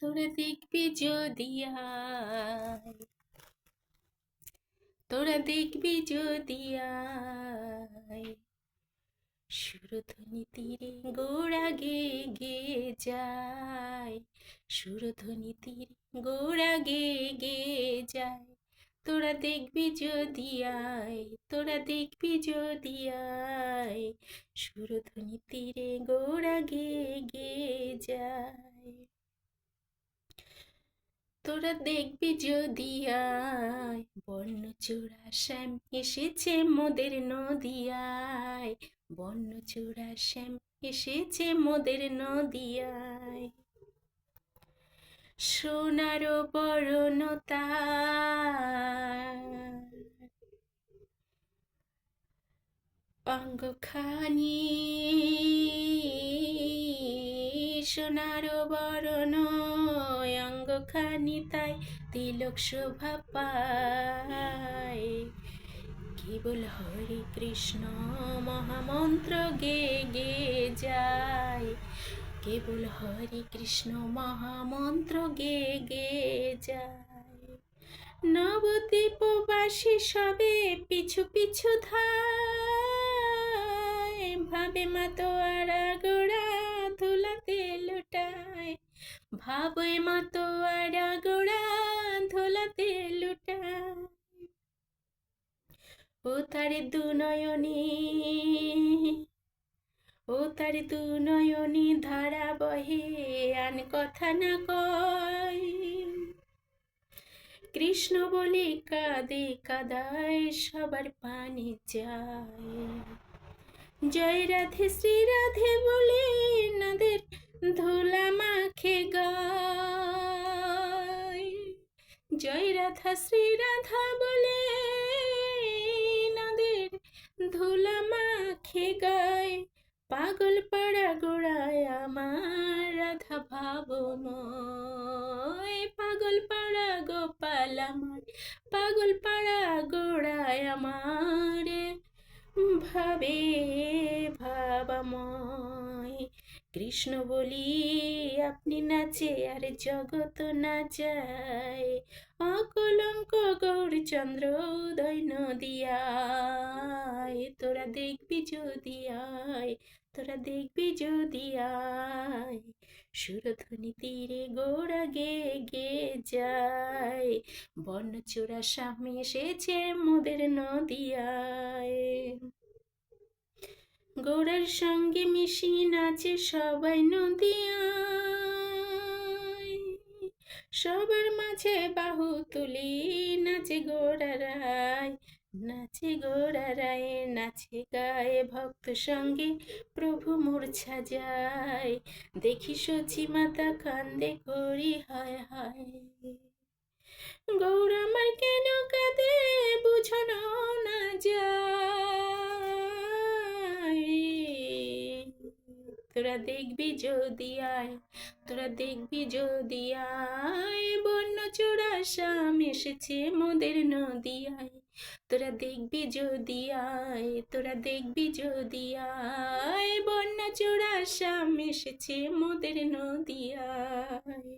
তোরা দেখবি যদি আয়, তোরা দেখবি যদি আয়, সুরধ্বনি তীরে গোড়া গে গে যায়, সুরধ্বনি তীরে গোড়া গে গে যায়। তোরা দেখবি যদি আয়, তোরা দেখবি যদি আয়, সুরধ্বনি তীরে গোড়া গে গে যায়। তোরা দেখবি যদি আয়, বর্ণচূড়া শ্যাম এসেছে মোদের নদিয়ায়, বর্ণচূড়া শ্যাম এসেছে মোদের নদিয়ায়। সোনার বরণ তার, অঙ্গখানি সোনার বরণ, অঙ্গখানি তাই তিলক শোভা পায়। কেবল হরে কৃষ্ণ মহামন্ত্র গে গে যায়, কেবল হরে কৃষ্ণ মহামন্ত্র গে গে যায়। নবদ্বীপবাসী সবে পিছু পিছু ধায়, ভাবে মা তোয়ারা গোড়া ধুলাতে লুটায়, ভাবে মা তোয়ারা গোড়া ধুলাতে লুটায়। ও তারে দু নয়নী, ও তার দু নয়নী ধারা বহে আন কথা না কয়, কৃষ্ণ বলে কাঁদে কাদায় সবার পানে যায়। জয় রাধে শ্রী রাধে বলে নদের ধুলা মাখে গায়, জয় রাধা শ্রী রাধা বলে নদের ধুলা মাখে গায়। পাগল পাড়া গোড়ায় আমার রাধা ভাবময়, পাগল পাড়া গোপাল আমার, পাগল পাড়া গোড়ায় আমার ভাবে ভাবাময়। কৃষ্ণ বলি আপনি নাচে আর জগৎ নাচায়, অকলঙ্ক গৌরচন্দ্র উদয় নদিয়ায়। তোরা দেখবি যদি আয়, তোরা দেখবি যদি আয়, সুরধ্বনি তীরে গোড়া গে গে যায়, বর্ণচূড়া সামনে এসেছে মোদের নদিয়ায়। গোড়ার সঙ্গে মিশি নাচে সবাই নদিয়ায়, সবার মাঝে বাহু তুলি নাচে গোড়ারায়, নাচে গোড়ারায় নাচে গায়ে ভক্ত সঙ্গে প্রভু মূর্ছা যায়। দেখি সচি মাতা কান্দে করি হায় হায়, গৌর আমার কেন কাঁদে বুঝানো না যায়। তোরা দেখবি যদি আয়, তোরা দেখবি যদি আয়, বর্ণচূড়া শ্যাম এসেছে মোদের নদিয়ায়। তোরা দেখবি যদি আয়, তোরা দেখবি যদি আয়, বর্ণচূড়া শ্যাম এসেছে মোদের নদিয়ায়।